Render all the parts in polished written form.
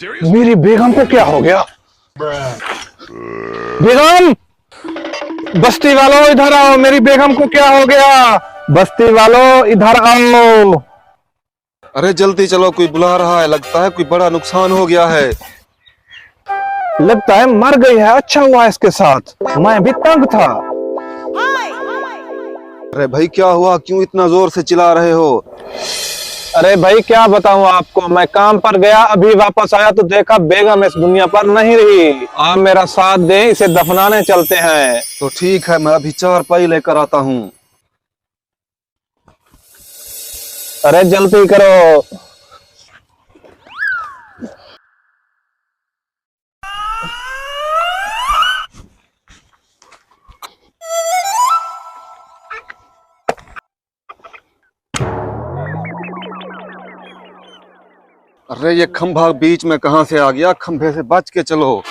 मेरी बेगम को क्या हो गया? बेगम, बस्ती वालों इधर आओ, मेरी बेगम को क्या हो गया? बस्ती वालों इधर आओ। अरे जल्दी चलो, कोई बुला रहा है, लगता है कोई बड़ा नुकसान हो गया है। लगता है मर गई है। अच्छा हुआ इसके साथ, मैं भी तंग था। अरे भाई क्या हुआ, क्यों इतना जोर से चिल्ला रहे हो? अरे भाई क्या बताऊं आपको, मैं काम पर गया, अभी वापस आया तो देखा बेगम इस दुनिया पर नहीं रही। आप मेरा साथ दें, इसे दफनाने चलते हैं। तो ठीक है, मैं अभी चारपाई लेकर आता हूँ। अरे जल्दी करो। अरे ये खंभा बीच में कहां से आ गया, खंभे से बच के चलो।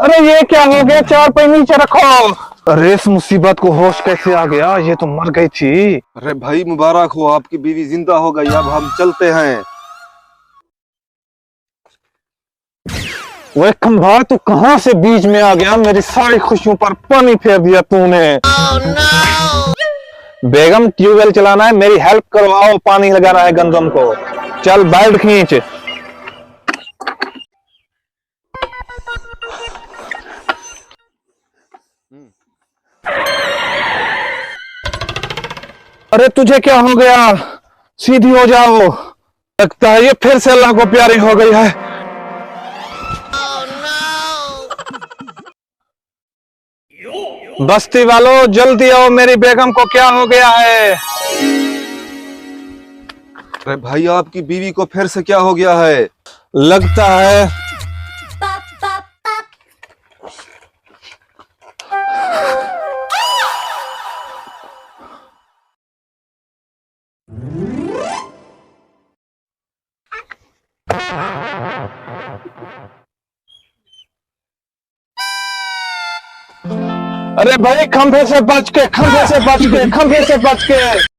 अरे ये क्या हो गया, चारपाई नीचे रखो। अरे इस मुसीबत को होश कैसे आ गया, ये तो मर गई थी। अरे भाई मुबारक हो, आपकी बीवी जिंदा हो गई, अब हम चलते हैं। वो खंभा तू कहां से बीच में आ गया, मेरी सारी खुशियों पर पानी फेर दिया तूने। बेगम ट्यूबवेल चलाना है, मेरी हेल्प करो, आओ पानी लगाना है गंदम को। चल बेल्ट खींच। अरे तुझे क्या हो गया, सीधी हो जाओ। लगता है ये फिर से अल्लाह को प्यारी हो गई है। बस्ती वालों जल्दी आओ, मेरी बेगम को क्या हो गया है। अरे भाई आपकी बीवी को फिर से क्या हो गया है? लगता है अरे भाई खंभे से बच के, खंभे से बच के, खंभे से बच के।